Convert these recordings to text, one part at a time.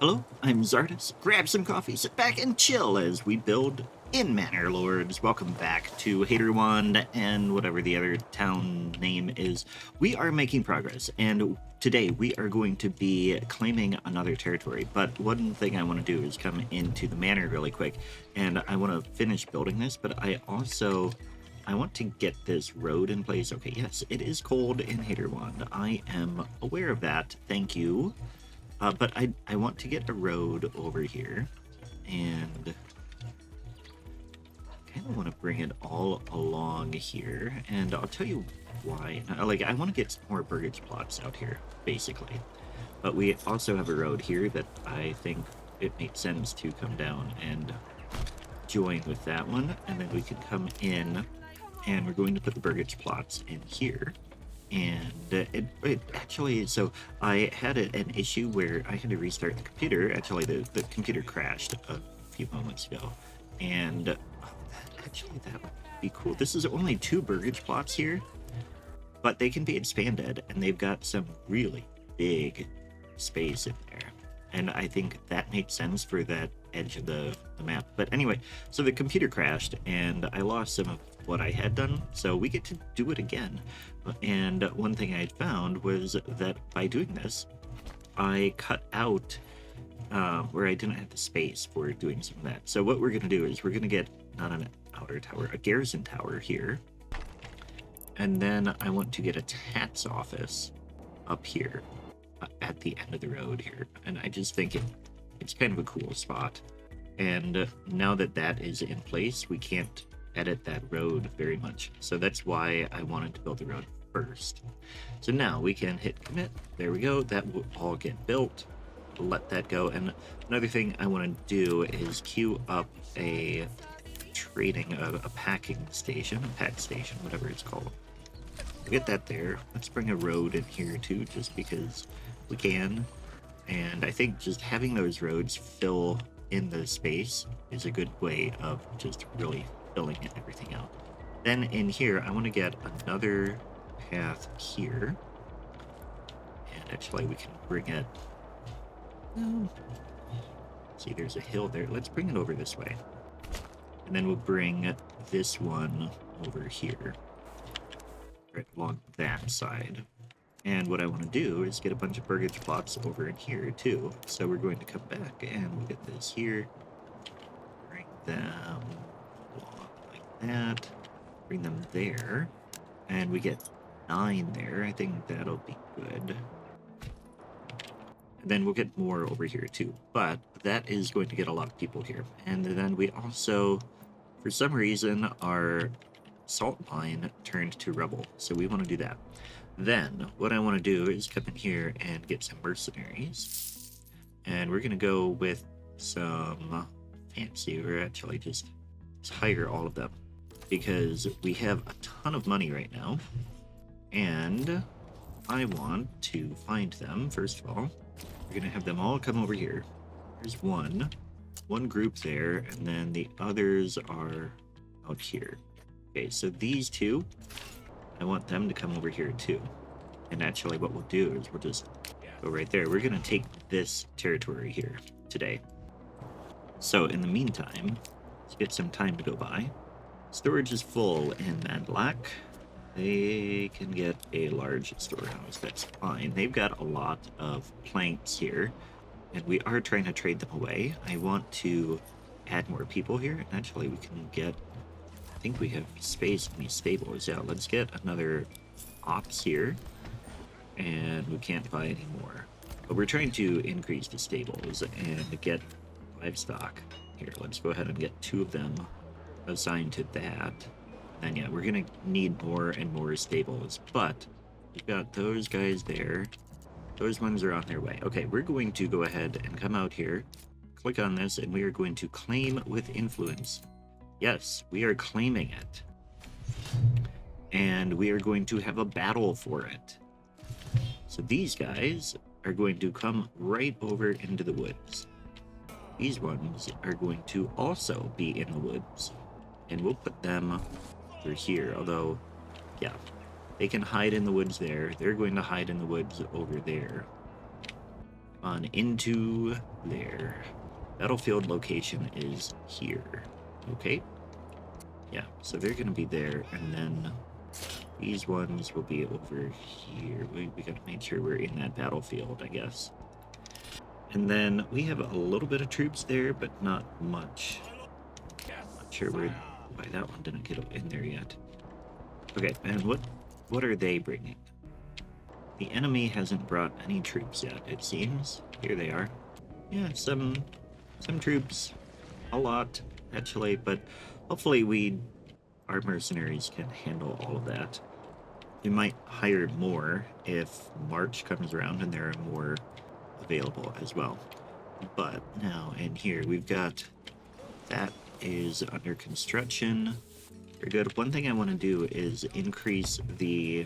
Hello, I'm Czardus. Grab some coffee, sit back, and chill as we build in Manor, Lords. Welcome back to Haderwand and whatever the other town name is. We are making progress, and today we are going to be claiming another territory. But one thing I want to do is come into the Manor really quick, and I want to finish building this, but I want to get this road in place. Okay, yes, it is cold in Haderwand. I am aware of that. Thank you. But I want to get a road over here, and I kind of want to bring it all along here, and I'll tell you why. Like, I want to get some more burgage plots out here, basically. But we also have a road here that I think it makes sense to come down and join with that one, and then we can come in, and we're going to put the burgage plots in here. And it actually, so I had an issue where I had to restart the computer. Actually, the computer crashed a few moments ago. And that would be cool. This is only 2 burgage plots here, but they can be expanded, and they've got some really big space in there. And I think that makes sense for that edge of the map. But anyway, so the computer crashed, and I lost some of what I had done, so we get to do it again. And one thing I had found was that by doing this, I cut out where I didn't have the space for doing some of that. So what we're going to do is we're going to get not an outer tower, a garrison tower here. And then I want to get a tax office up here at the end of the road here. And I just think it's kind of a cool spot. And now that that is in place, we can't edit that road very much. So that's why I wanted to build the road first. So now we can hit commit. There we go. That will all get built. Let that go. And another thing I want to do is queue up a trading, a packing station, pack station, whatever it's called. We'll get that there. Let's bring a road in here too, just because we can. And I think just having those roads fill in the space is a good way of just really filling everything out. Then in here, I want to get another path here. And actually, we can bring it... see, there's a hill there. Let's bring it over this way. And then we'll bring this one over here. Right along that side. And what I want to do is get a bunch of burgage plots over in here, too. So we're going to come back, and we'll get this here. Bring them like that. Bring them there. And we get 9 there. I think that'll be good. And then we'll get more over here, too. But that is going to get a lot of people here. And then we also, for some reason, our salt mine turned to rubble. So we want to do that. Then, what I want to do is come in here and get some mercenaries. And we're going to go with some fancy, or actually just hire all of them. Because we have a ton of money right now. And I want to find them, first of all. We're going to have them all come over here. There's one group there, and then the others are out here. Okay, so these 2... I want them to come over here too. And actually what we'll do is we'll just go right there. We're going to take this territory here today. So in the meantime, let's get some time to go by. Storage is full in Mandlac. They can get a large storehouse. That's fine. They've got a lot of planks here. And we are trying to trade them away. I want to add more people here. And actually we can get... I think we have space in these stables. Yeah, let's get another ops here. And we can't buy any more. But we're trying to increase the stables and get livestock. Here, let's go ahead and get 2 of them assigned to that. And yeah, we're going to need more and more stables. But we've got those guys there. Those ones are on their way. Okay, we're going to go ahead and come out here. Click on this, and we are going to claim with influence. Yes, we are claiming it. And we are going to have a battle for it. So these guys are going to come right over into the woods. These ones are going to also be in the woods. And we'll put them through here, although, yeah, they can hide in the woods there. They're going to hide in the woods over there. on into there. Battlefield location is here. Okay. Yeah, so they're gonna be there, and then these ones will be over here. We gotta make sure we're in that battlefield, I guess. And then we have a little bit of troops there, but not much. Not sure why that one didn't get in there yet. Okay, and what are they bringing? The enemy hasn't brought any troops yet, it seems. Here they are. Yeah, some troops. A lot, actually, but hopefully our mercenaries can handle all of that. We might hire more if March comes around and there are more available as well. But now in here we've got that is under construction. Very good. One thing I want to do is increase the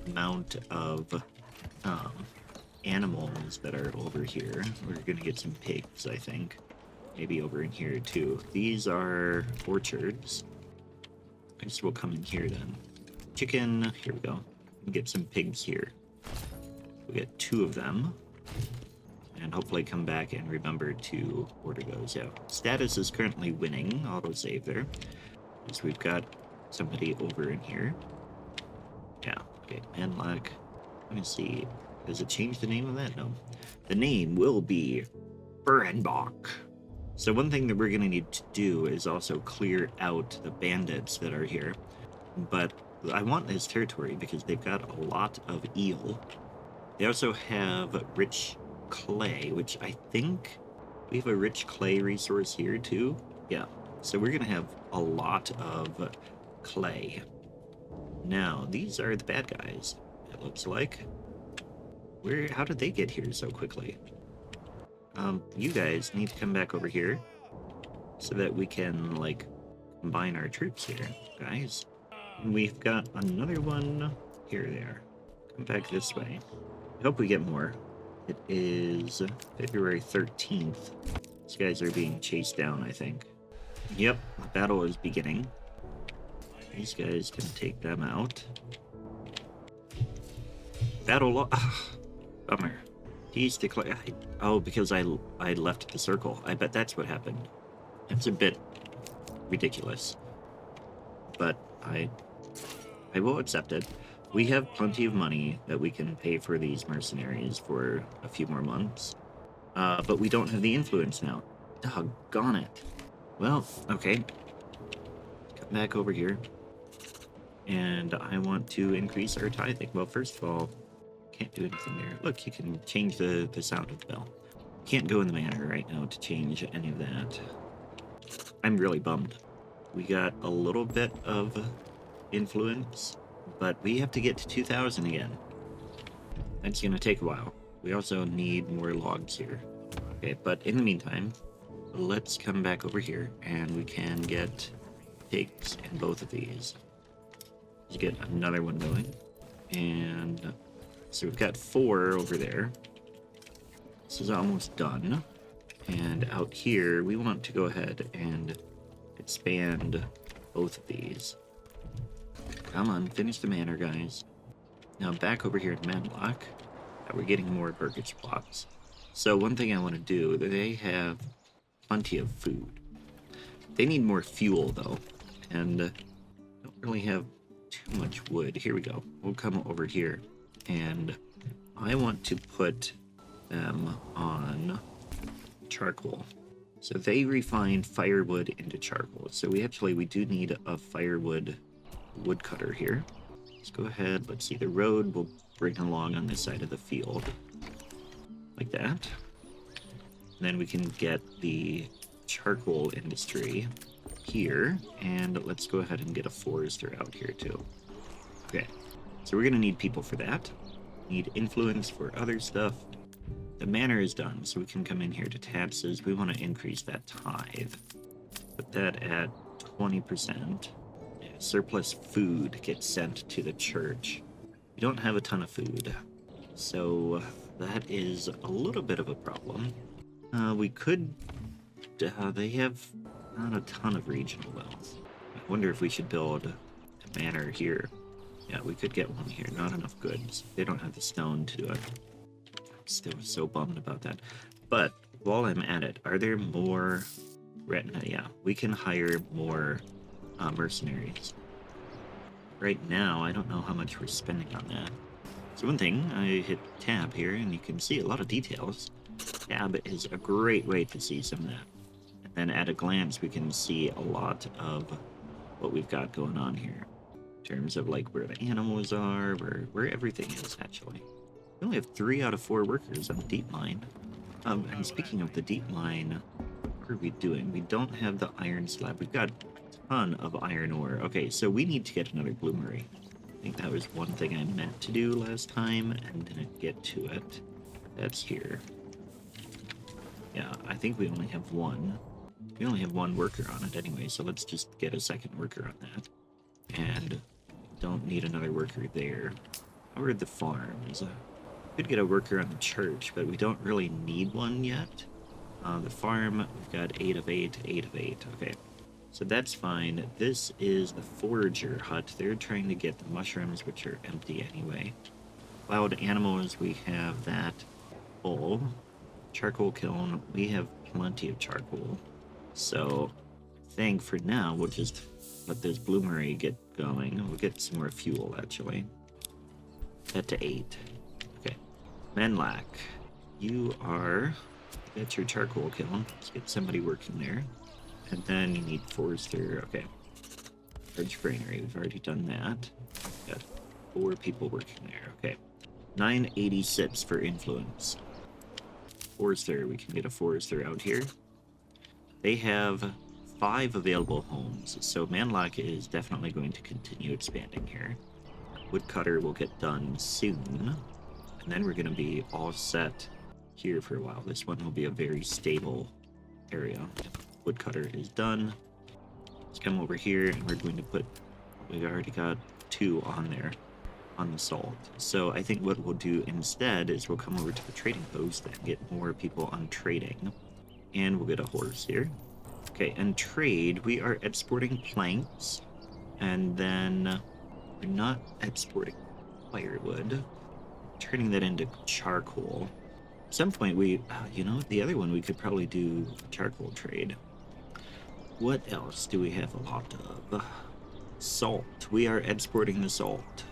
amount of animals that are over here. We're gonna get some pigs, I think. Maybe over in here too. These are orchards. I guess we'll come in here then. Chicken, here we go. Get some pigs here. We'll get 2 of them. And hopefully come back and remember to order those out. Status is currently winning. Autosave there. So we've got somebody over in here. Yeah, okay, Manlock. Let me see. Does it change the name of that? No. The name will be Burenbach. So one thing that we're going to need to do is also clear out the bandits that are here. But I want this territory because they've got a lot of eel. They also have rich clay, which I think we have a rich clay resource here too. Yeah, so we're going to have a lot of clay. Now, these are the bad guys, it looks like. How did they get here so quickly? You guys need to come back over here so that we can, like, combine our troops here, guys. And we've got another one. Here they are. Come back this way. I hope we get more. It is February 13th. These guys are being chased down, I think. Yep, the battle is beginning. These guys can take them out. Battle bummer. He's declared. Oh, because I left the circle. I bet that's what happened. It's a bit ridiculous, but I will accept it. We have plenty of money that we can pay for these mercenaries for a few more months, but we don't have the influence now. Doggone it. Well, okay. Come back over here, and I want to increase our tithing. Well, first of all, can't do anything there. Look, you can change the sound of the bell. Can't go in the manor right now to change any of that. I'm really bummed. We got a little bit of influence, but we have to get to 2,000 again. That's gonna take a while. We also need more logs here. Okay, but in the meantime, let's come back over here and we can get pigs in both of these. Let's get another one going. And so we've got 4 over there. This is almost done. And out here, we want to go ahead and expand both of these. Come on, finish the manor, guys. Now back over here at Manlock, we're getting more burgage plots. So one thing I want to do, they have plenty of food. They need more fuel though, and don't really have too much wood. Here we go. We'll come over here, and I want to put them on charcoal. So they refine firewood into charcoal. So we do need a firewood woodcutter here. Let's go ahead. Let's see, the road will bring along on this side of the field. Like that. And then we can get the charcoal industry here. And let's go ahead and get a forester out here too. Okay. So we're going to need people for that. Need influence for other stuff. The manor is done, so we can come in here to taxes. We want to increase that tithe. Put that at 20%. Surplus food gets sent to the church. We don't have a ton of food, so that is a little bit of a problem. We could... they have not a ton of regional wealth. I wonder if we should build a manor here. Yeah, we could get one here. Not enough goods. They don't have the stone to do it. Still so bummed about that. But while I'm at it, are there more retina? Yeah, we can hire more mercenaries. Right now, I don't know how much we're spending on that. So one thing, I hit tab here, and you can see a lot of details. Tab is a great way to see some of that. And then at a glance, we can see a lot of what we've got going on here. In terms of like where the animals are, where everything is actually. We only have 3 out of 4 workers on the deep mine. And speaking of the deep mine, what are we doing? We don't have the iron slab. We've got a ton of iron ore. Okay, so we need to get another bloomery. I think that was one thing I meant to do last time and didn't get to it. That's here. Yeah, I think we only have one. We only have one worker on it anyway, so let's just get a second worker on that. And don't need another worker there. How are the farms? Could get a worker on the church, but we don't really need one yet. The farm, we've got 8 of 8, 8 of 8. Okay, so that's fine. This is the forager hut. They're trying to get the mushrooms, which are empty anyway. Wild animals, we have that full. Charcoal kiln, we have plenty of charcoal. So I think for now, we'll just let this bloomery get going. We'll get some more fuel, actually. That to 8. Okay. Menlac, you are... That's your charcoal kiln. Let's get somebody working there. And then you need forester. Okay. Large granary, we've already done that. Got 4 people working there. Okay. 986 for influence. Forester, we can get a forester out here. They have 5 available homes, so Manlock is definitely going to continue expanding here. Woodcutter will get done soon, and then we're going to be all set here for a while. This one will be a very stable area. Woodcutter is done. Let's come over here, and we're going to put... We've already got 2 on there, on the salt. So I think what we'll do instead is we'll come over to the trading post and get more people on trading. And we'll get a horse here. Okay, and trade, we are exporting planks. And then we're not exporting firewood. Turning that into charcoal. At some point we, you know, the other one we could probably do charcoal trade. What else do we have a lot of? Salt. We are exporting the salt.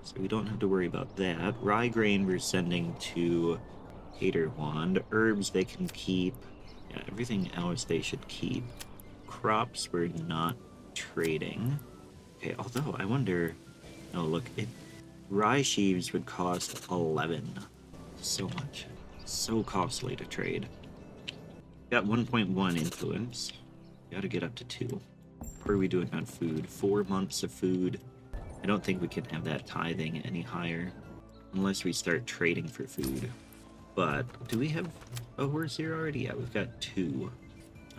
So we don't have to worry about that. Rye grain we're sending to Haderwand. Herbs they can keep. Yeah, everything else they should keep. Crops we're not trading. Okay, although I wonder... Oh, look, rye sheaves would cost 11. So much. So costly to trade. Got 1.1 influence. Gotta get up to 2. What are we doing on food? 4 months of food. I don't think we can have that tithing any higher. Unless we start trading for food. But, do we have a horse here already? Yeah, we've got 2.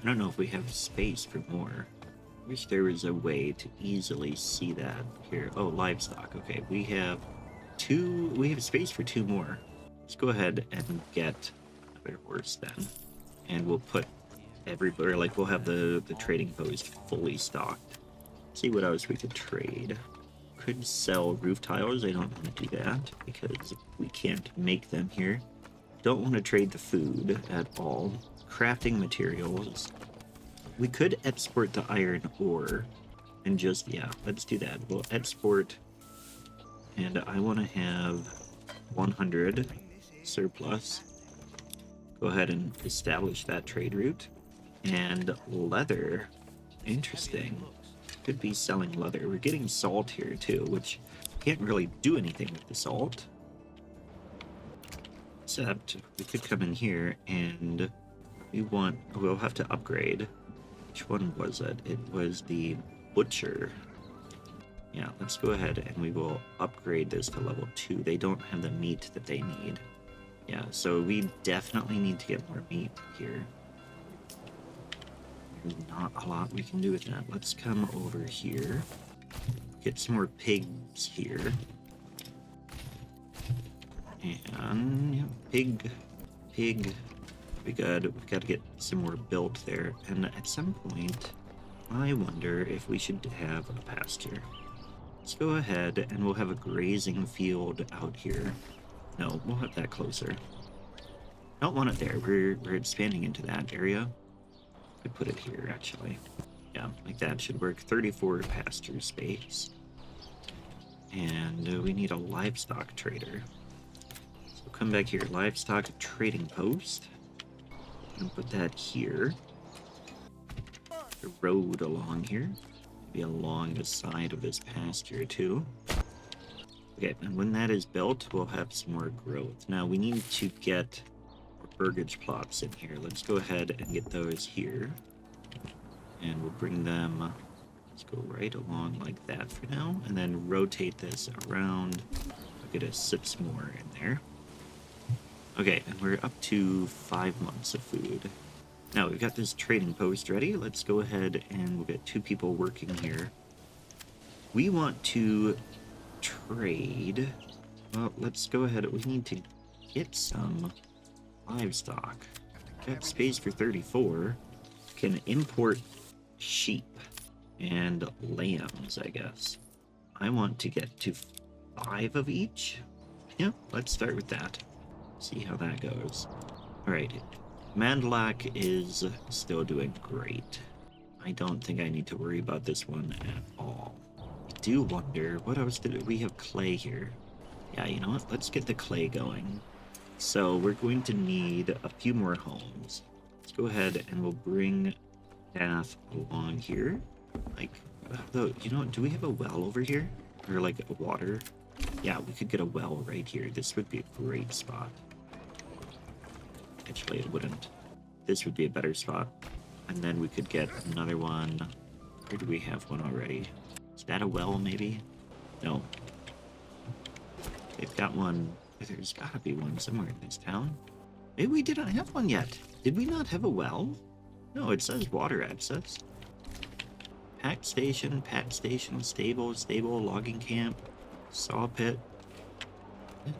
I don't know if we have space for more. I wish there was a way to easily see that here. Oh, livestock. Okay, we have 2... We have space for 2 more. Let's go ahead and get another horse then. And we'll put everybody... Like, we'll have the trading post fully stocked. See what else we could trade. Could sell roof tiles. I don't want to do that because we can't make them here. Don't want to trade the food at all. Crafting materials. We could export the iron ore and just, yeah, let's do that. We'll export, and I want to have 100 surplus. Go ahead and establish that trade route. And leather, interesting. Could be selling leather. We're getting salt here too, which can't really do anything with the salt. Except we could come in here and we'll have to upgrade. Which one was it? It was the butcher. Yeah, let's go ahead and we will upgrade this to level 2. They don't have the meat that they need. Yeah, so we definitely need to get more meat here. There's not a lot we can do with that. Let's come over here. Get some more pigs here. And yeah, pig. We've got to get some more built there. And at some point, I wonder if we should have a pasture. Let's go ahead and we'll have a grazing field out here. No, we'll have that closer. Don't want it there. We're expanding into that area. I put it here, actually. Yeah, like that should work. 34 pasture space. And we need a livestock trader. So come back here. Livestock trading post. And put that here. The road along here. Maybe along the side of this pasture, too. Okay, and when that is built, we'll have some more growth. Now, we need to get burgage plots in here. Let's go ahead and get those here. And we'll bring them, let's go right along like that for now, and then rotate this around. I'll get a 6 more in there. Okay, and we're up to 5 months of food. Now we've got this trading post ready. Let's go ahead and we'll get 2 people working here. We want to trade. Well, let's go ahead. We need to get some livestock. Got space for 34. Can import sheep and lambs, I guess. I want to get to 5 of each. Yeah, let's start with that. See how that goes. Alright, Mandalak is still doing great. I don't think I need to worry about this one at all. I do wonder, what else did we have? Clay here. Yeah, you know what? Let's get the clay going. So we're going to need a few more homes. Let's go ahead and we'll bring path along here. Like, though, you know, do we have a well over here? Or like a water? Yeah, we could get a well right here. This would be a great spot. Actually, it wouldn't. This would be a better spot. And then we could get another one. Or do we have one already? Is that a well, maybe? No. They've got one. There's gotta be one somewhere in this town. Maybe we didn't have one yet. Did we not have a well? No, it says water access. Pack station, stable, logging camp, saw pit.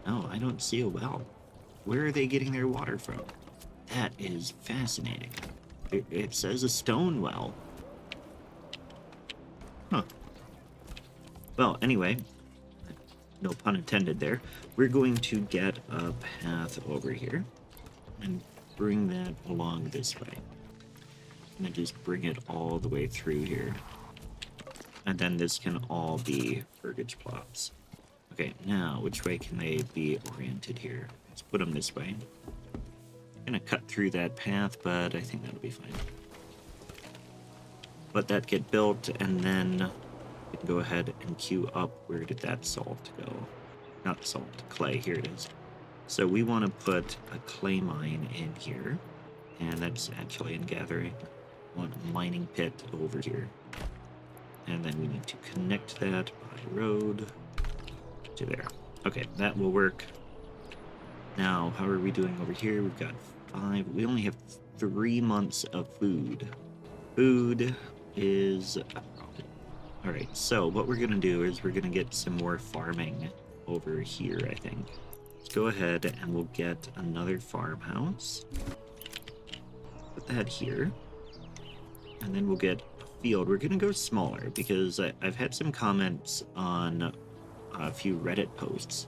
No, I don't see a well. Where are they getting their water from? That is fascinating. It says a stone well. Huh. Well, anyway, no pun intended there. We're going to get a path over here and bring that along this way. And then just bring it all the way through here. And then this can all be burgage plots. Okay, now which way can they be oriented here? Let's put them this way. I'm gonna cut through that path, but I think that'll be fine. Let that get built, and then we can go ahead and queue up. Where did that salt go? Not salt, clay, here it is. So we want to put a clay mine in here, and that's actually in gathering. Want a mining pit over here. And then we need to connect that by road to there. Okay, that will work. Now, how are we doing over here? We've got 5. We only have 3 months of food. Food is a problem. Alright, so what we're going to do is we're going to get some more farming over here, I think. Let's go ahead and we'll get another farmhouse. Put that here. And then we'll get a field. We're going to go smaller because I've had some comments on a few Reddit posts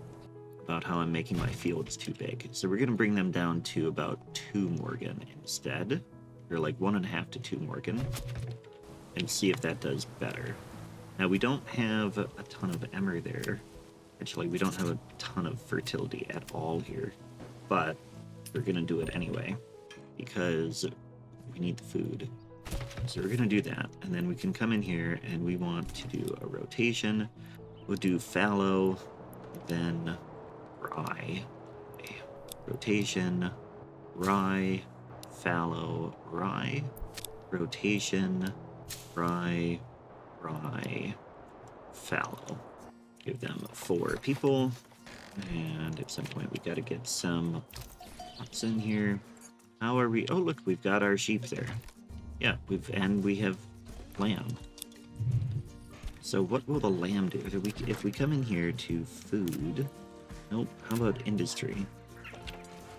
about how I'm making my fields too big. So we're going to bring them down to about 2 Morgan instead. Or like 1.5 to 2 Morgan. And see if that does better. Now we don't have a ton of emmer there. Actually, we don't have a ton of fertility at all here. But we're going to do it anyway. Because we need the food. So we're going to do that. And then we can come in here and we want to do a rotation. We'll do fallow, then rye. Okay. Rotation, rye, fallow, rye. Rotation, rye, rye, fallow. Give them 4 people. And at some point we got to get some pots in here. How are we? Oh, look, we've got our sheep there. Yeah, we have lamb. So what will the lamb do? If we come in here to food, nope. How about industry?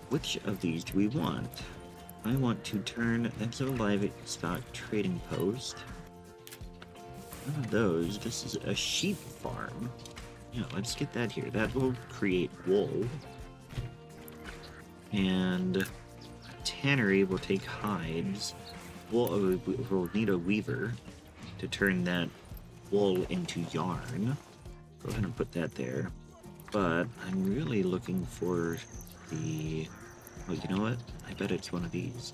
Which of these do we want? I want to turn. That's a livestock trading post. One of those. This is a sheep farm. Yeah, let's get that here. That will create wool. And tannery will take hides. We'll need a weaver to turn that wool into yarn. Go ahead and put that there. But I'm really looking for the... Oh, you know what? I bet it's one of these.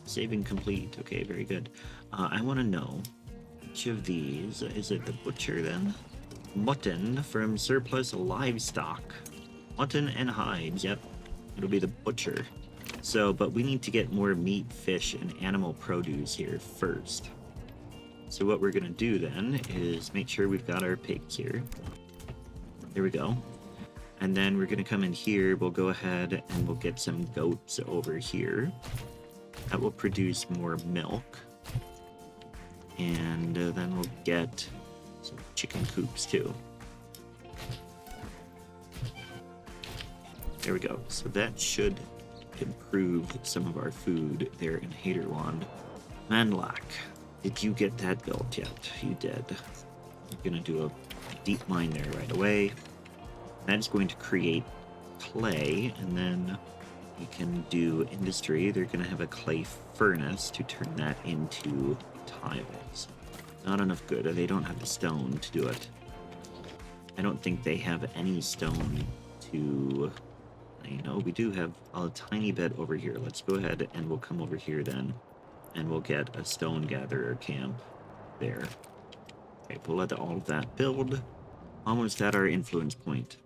Saving complete. Okay, very good. I want to know which of these. Is it the butcher then? Mutton from surplus livestock. Mutton and hides. Yep. It'll be the butcher. So, but we need to get more meat, fish, and animal produce here first. So what we're going to do then is make sure we've got our pigs here. There we go. And then we're going to come in here. We'll go ahead and we'll get some goats over here. That will produce more milk. And then we'll get some chicken coops too. There we go. So that should improve some of our food there in Haderwand. Manlach, did you get that built yet? You did. We're going to do a deep mine there right away. That's going to create clay, and then we can do industry. They're going to have a clay furnace to turn that into tiles. Not enough good. They don't have the stone to do it. I don't think they have any stone to... I know we do have a tiny bit over here. Let's go ahead and we'll come over here then, and we'll get a stone gatherer camp there. Okay, we'll let all of that build. Almost at our influence point.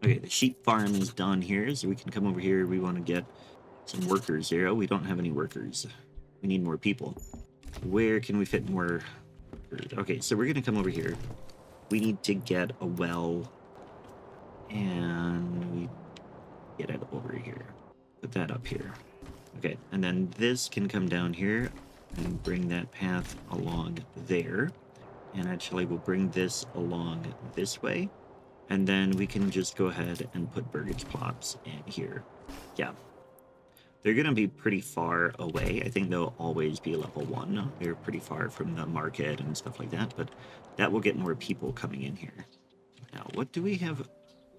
Okay, the sheep farm is done here, so we can come over here. We want to get some workers here. Oh, we don't have any workers. We need more people. Where can we fit more workers? Okay, so we're going to come over here. We need to get a well, and we get it over here. Put that up here. Okay, and then this can come down here and bring that path along there. And actually, we'll bring this along this way. And then we can just go ahead and put burgage plots in here. Yeah. They're going to be pretty far away. I think they'll always be level 1. They're pretty far from the market and stuff like that. But that will get more people coming in here. Now, what do we have?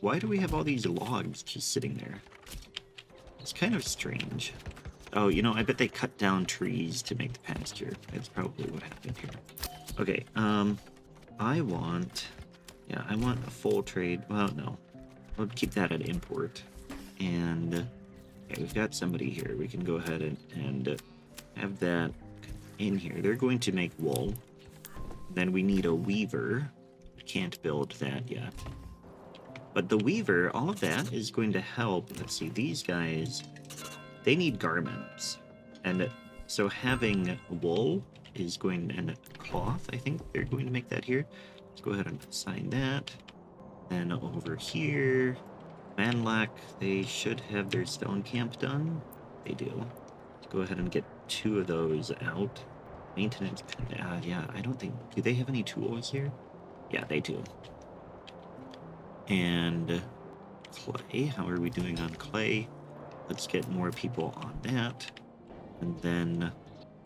Why do we have all these logs just sitting there? It's kind of strange. Oh, you know, I bet they cut down trees to make the pasture. That's probably what happened here. Okay, I want a full trade. Well, no. We'll keep that at import. And, okay, we've got somebody here. We can go ahead and have that in here. They're going to make wool. Then we need a weaver. We can't build that yet. But the weaver, all of that is going to help. Let's see, these guys, they need garments. And so having wool is going, and cloth, I think they're going to make that here. Let's go ahead and assign that. Then over here, Manlach, they should have their stone camp done. They do. Let's go ahead and get 2 of those out. Maintenance, yeah, I don't think, do they have any tools here? Yeah, they do. And clay, how are we doing on clay? Let's get more people on that. And then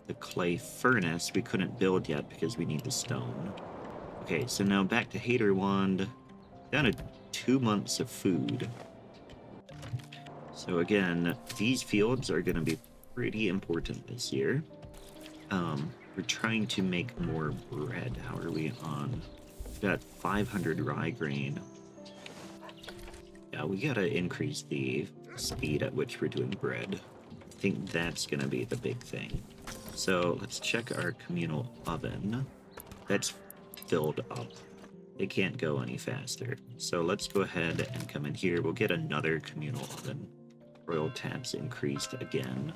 the clay furnace we couldn't build yet because we need the stone. Okay, so now back to Haderwand. Down to 2 months of food. So again, these fields are going to be pretty important this year. We're trying to make more bread. How are we on? We've got 500 rye grain. Yeah, we gotta increase the speed at which we're doing bread. I think that's gonna be the big thing. So let's check our communal oven. That's filled up. They can't go any faster. So let's go ahead and come in here. We'll get another communal oven. Royal taps increased again.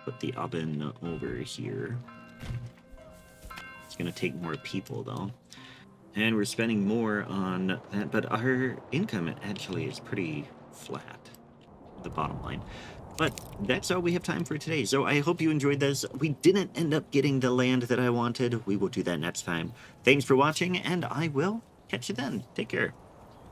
Put the oven over here. It's gonna take more people though. And we're spending more on that, but our income actually is pretty flat, the bottom line. But that's all we have time for today. So I hope you enjoyed this. We didn't end up getting the land that I wanted. We will do that next time. Thanks for watching, and I will catch you then. Take care.